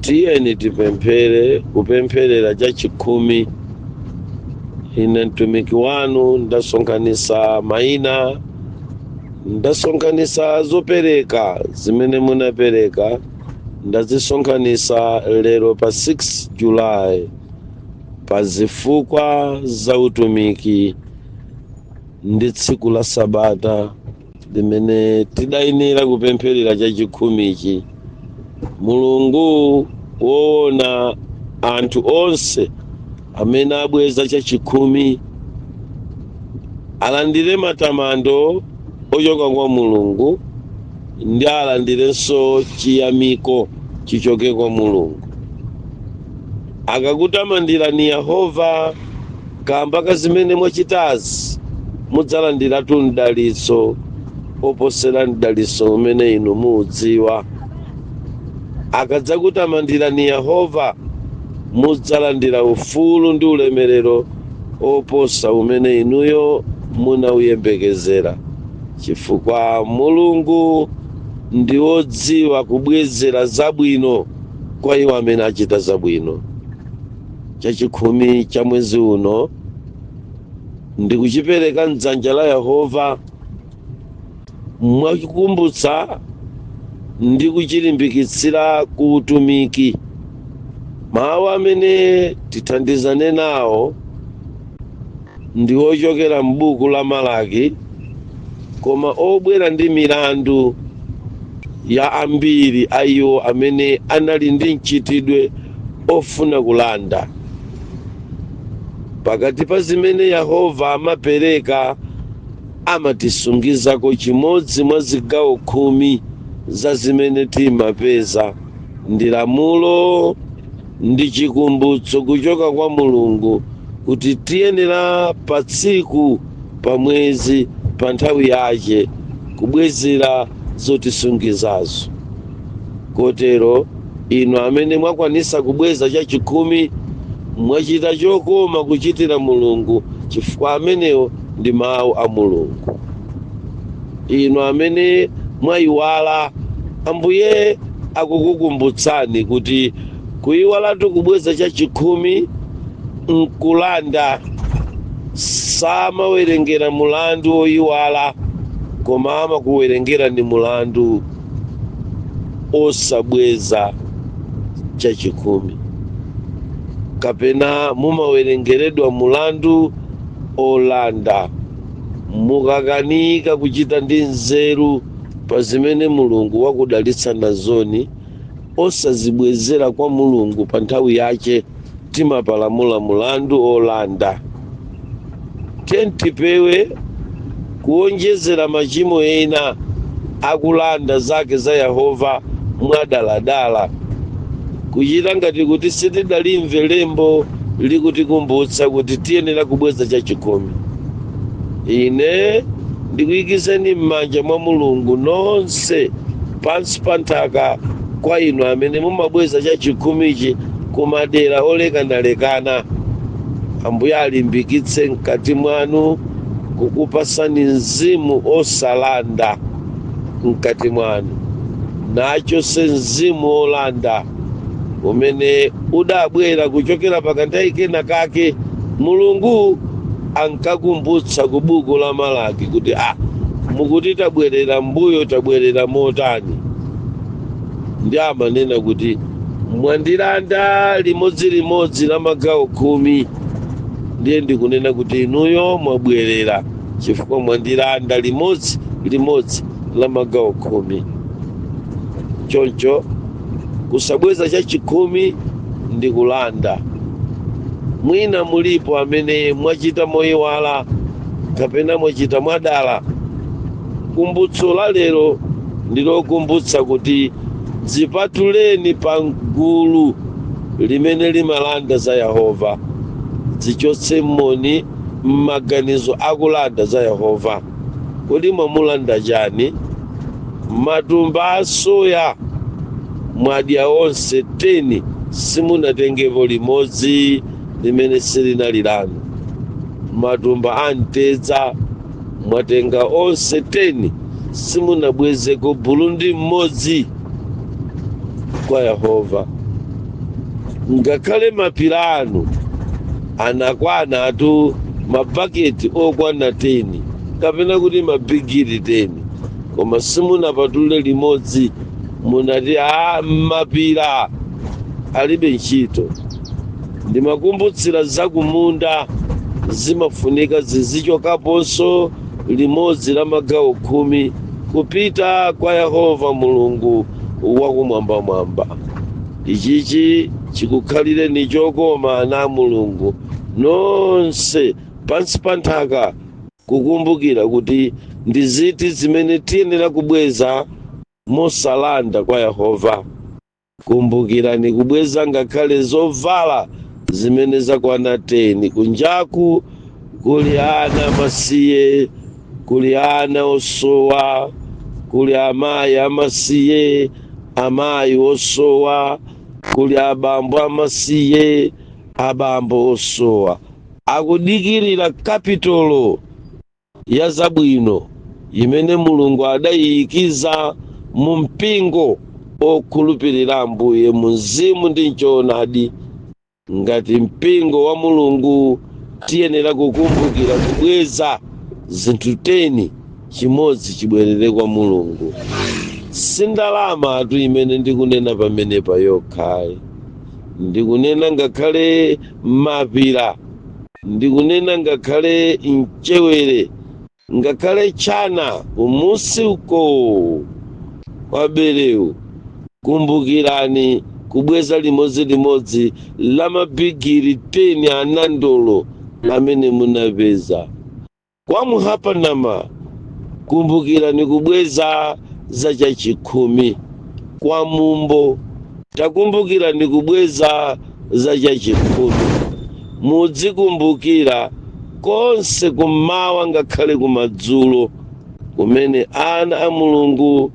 Tiyeni tipemphere kupempherera chachikumi. Ine mtumiki wanu ndasonkhanisa mayina, ndasonkhanisa zopereka zimene munapereka, ndazisonkhanisa lero pa 6 Julayi pa zifukwa za utumiki ndi tsiku la Sabata limene tidayenera kupempherera chachikhumichi. Mulungu woona anthu onse amene abweza chachikumi alandire matamando ochoka kwa Mulungu ndi alandirenso chiyamiko chichoke kwa Mulungu. Akakutamandirani Yehova kamba ka zimene mwachitazi, mudzalandiratu mdalitso oposera mdalitso umene inu mudziwa. Akadzakutamandirani Yehova, mudzalandira ufulu ndi ulemerero oposa umene inuyo munauyembekezera, chifukwa Mulungu ndi wodziwa kubwezera zabwino kwa iwo amene achita zabwino. Chachikumi cha mwezi uno ndikuchipereka m'dzanja la Yehova, mwachikumbutsa ndi kuchilimbikitsira ku utumiki. Mawu amene tithandizane nawo ndi ochokera m'buku la Malaki, koma obwera ndi milandu ya ambiri a iwo amene anali ndi mchitidwe ofuna kulanda. Pakati pa zimene Yehova amapereka, amatisungizako chimodzi mwa zigawo 10 za zimene timapeza ndi lamulo ndi chikumbutso kuchoka kwa Mulungu kuti tiyenera pa tsiku, pa mwezi, pa nthawi yache kubwezera zotisungizazo. Kotero inu amene mwakwanisa kubweza chachikumi, mwachita chokoma kuchitira Mulungu, chifukwa amenewo ndi mawu a Mulungu. Inu amene mwayiwala, Ambuye akukukumbutsani kuti kuyiwalatu kubweza chachikumi nkulanda. Samawerengera mulandu oyiwala, koma amakuwerengera ni mulandu osabweza chachikumi. Kapena mumawerengeredwa mulandu olanda, mukakanika kuchita ndi nzeru pa zimene Mulungu wakudalitsa nazoni, osazibwezera kwa Mulungu pa nthawi yache, timapalamula mulandu olanda. Tipewe kuonjezera machimo ena akulanda zake za Yehova mwadaladala, kuchita ngati kuti sitidalimve lembo likutikumbutsa kuti tiyenera kubweza chachikumi. Ine ndikuyikizeni m'manja mwa Mulungu nonse pansi pa nthaka, kwa inu amene mumabweza chachikumichi ku madera olekanalekana. Ambuye alimbikitse mkati mwanu, kukupasani mzimu osalanda mkati mwanu, nacho se mzimu olanda umene udabwera kuchokera pakanthawi kena kake. Mulungu ankakumbutsa ku buku la Malaki kuti mukuti tabwerera mbuyo, tabwerera motani? Ndi amanena kuti mwandilanda limodzi la magawo 10. Ndiye ndikunena kuti inuyo mwabwerera, chifukwa mwandilanda limodzi la magawo 10. Choncho kusabweza chachikumi ndi kulanda. Mwina mulipo amene mwachita moyiwala kapena mwachita mwadala. Kumbutso la lero ndilokumbutsa kuti dzipatuleni pa gulu limene limalanda za Yehova, dzichotse moni m'maganizo akulanda za Yehova. Kodi mwamulanda chani? Matumba a soya mwadya onse 10, simunatengepo limodzi limene silinali lanu. Matumba a mtedza mwatenga onse 10, simunabwezeko bulu ndi mmodzi kwa Yehova. ngakhale mapirano anakwana atu mabaketi okwana 10 kapena kuti mabigiri 10, koma simunapatule limodzi, munati mapira alibe ntchito. Ndimakumbutsira zakumunda zimafunika zizichokaponso limodzi la magawo 10 kupita kwa Yehova Mulungu wakumwambamwamba. Ichichi chikukhalire ni chokoma ana Mulungu nonse pansi pa nthaka, kukumbukira kuti ndi ziti zimene tiyenera kubweza mosalanda kwa Yehova. Kumbukirani kubweza ngakhale zovala zimene zakwana 10. Kunjaku kuli ana masiye, kuli ana osowa, kuli amayi amasiye, amayi osowa, kuli abambo amasiye, abambo osowa. Akudikirira kapitolo ya zabwino imene Mulungu adayikiza mu mpingo okhulupirira Ambuye mu mzimu ndi m'choonadi. Ngati mpingo wa Mulungu tiyenera kukumbukira kubweza zinthu 10 chimodzi chibwerere kwa Mulungu. Sindalama atu imene ndikunena pamenepa yokhayi, ndikunena ngakhale mapira, ndikunena ngakhale mchewere, ngakhale chana umusi uko waberewu. Kumbukirani kubweza limodzi la mabigiri 10 anandolo amene munapeza. Kwa muhapanama kumbukirani kubweza za chachikumi. Kwa mumbo takumbukirani kubweza za chachikumi. Mudzikumbukira konse kumawa ngakhale kumadzulo kumene ana a Mulungu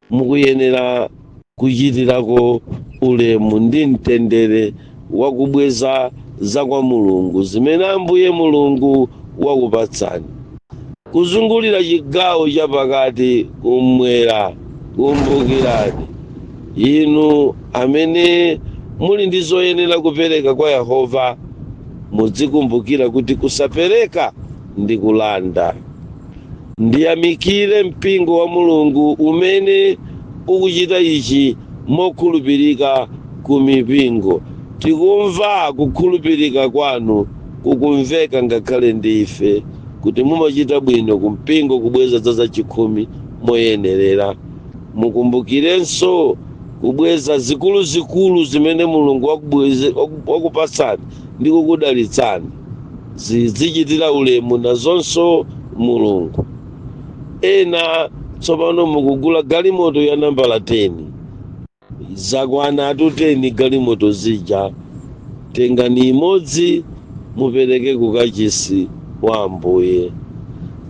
mukuyenera kuchitirako ulemu ndi mtendere wakubweza za kwa Mulungu zimene Ambuye Mulungu wakupatsani. Kuzungulira chigawo chapakati kumwera, kumbukirani inu amene muli ndi zoyenera kupereka kwa Yehova, mudzikumbukira kuti kusapereka ndi kulanda. Ndiyamikire mpingo wa Mulungu umene ukuchita ichi mokhulupirika ku mipingo. Tikumva kukhulupirika kwanu kukumveka ngakhale ndife kuti mumachita bwino ku mpingo kubweza za chikumi moyenerera. Mukumbukirenso kubweza zikuluzikulu zimene Mulungu wakupatsani ndi kukudalitsani, zizichitira ulemu nazonso Mulungu. Ena tsopano mukugula galimoto ya nambala 10, zakwana atu 10 galimoto zija. Tengani imodzi mupereke kukachisi wa Ambuye.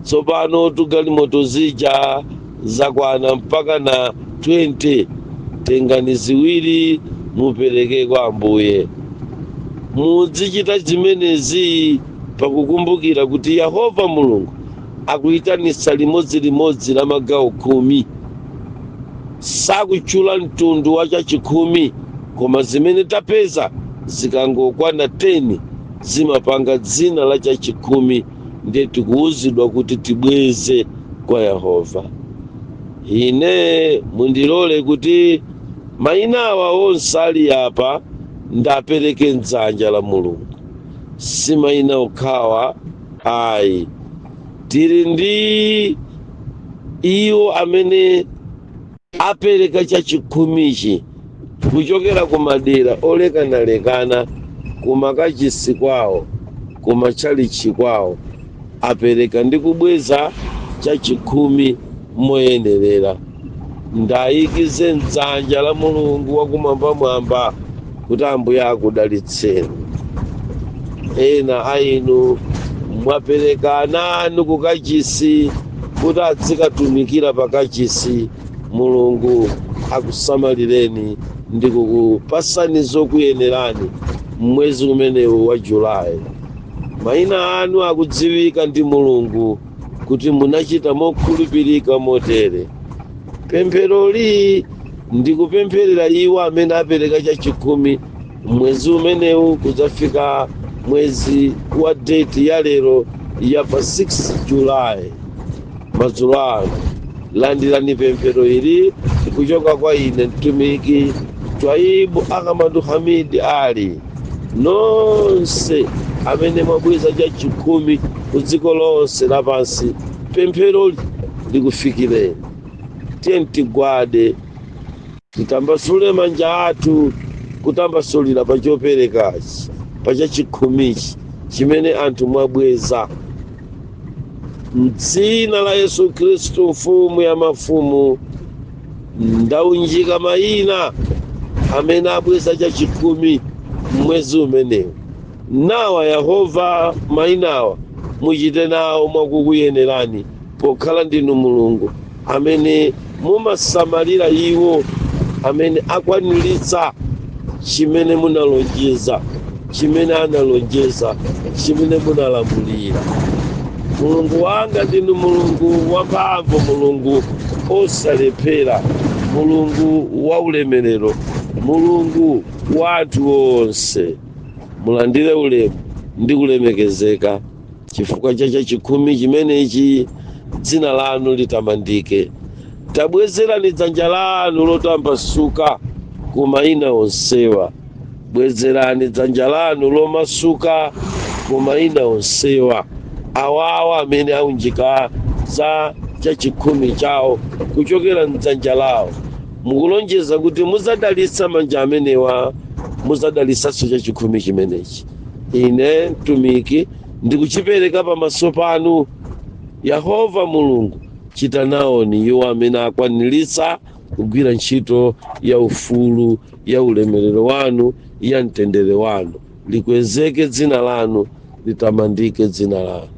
Tsopano tu galimoto zija zakwana mpaka na 20, tengani ziwiri mupereke kwa Ambuye. Muzichita zimenezi pakukumbukira kuti Yehova Mulungu akuyitanitsa limodzi la magawo 10. Sakutchula mtundu wa chachikumi, koma zimene tapeza zikangokwana 10 zimapanga dzina la chachikumi, ndiye tikuwuzidwa kuti tibweze kwa Yehova. Ine mundilole kuti mayina awa onse ali apa ndapereke m'dzanja la Mulungu. Si mayina okhawa ayi, tili ndi iwo amene apereka chachikumichi kuchokera ku madera olekanalekana, kumakachisi kwawo, kumachalichi kwawo, apereka ndi kubweza chachikumi moyenerera. Ndayikize m'dzanja la Mulungu wakumwambamwamba kuti Ambuye akudalitseni. Ena ainu mwapereka ana anu kukachisi kuti azikatumikira pakachisi. Mulungu akusamalireni ndi kukupasani zokuyenerani mwezi umenewu wa Julayi. Mayina anu akudziwika ndi Mulungu kuti munachita mokhulupirika motere. Pempheroli ndi kupempherera iwo amene apereka chachikumi mwezi umenewu kudzafika mwezi wa date ya lero ya pa 6 Julai madzulo ano. Landirani pemphero ili kuchoka kwa ine mtumiki Twaibu Akamadu Hamidi Ali. Nonse amene mwabweza chachikumi ku dziko lonse lapansi, pemphero likufikireni. Tiye tigwade titambasule manja athu kutambasulira pa choperekachi pa chachikumichi chimene anthu mwabweza m'dzina la Yesu Khristu, mfumu ya mafumu. Ndaunjika mayina amene abweza chachikumi mwezi umenewu. Nawa Yehova mayinawa muchite nawo mwakukuyenerani, pokhala ndinu Mulungu amene mumasamalira iwo amene akwaniritsa chimene munalonjeza, chimene analonjeza, chimene munalamulira. Mulungu wanga ndinu Mulungu wamphamvu, Mulungu osalephera, Mulungu wa ulemerero, Mulungu wa anthu onse. Mulandire ulemu ndi kulemekezeka chifukwa cha chachikumi chimenechi, dzina lanu litamandike. Tabwezerani dzanja lanu lotambasuka ku mayina onsewa, bwezerani dzanja lanu lomasuka ku mayina onsewa, awawa amene aunjika za chachikumi chawo kuchokera mdzanja lawo. Mukulonjeza kuti muzadalitsa manja amenewa, muzadalitsanso chachikumi chimenechi. Ine mtumiki ndikuchipereka pamaso panu. Yehova Mulungu, chita nawoni iwo amene akwaniritsa kugwira ntchito ya ufulu, ya ulemerero wanu, ya mtendere wanu. Likwezeke dzina lanu, litamandike dzina lanu.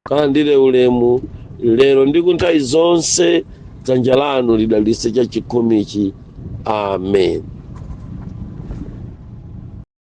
Kalandire ulemu lero ndi ku nthawi zonse, dzanja lanu lidalitse chachikumichi. Amen.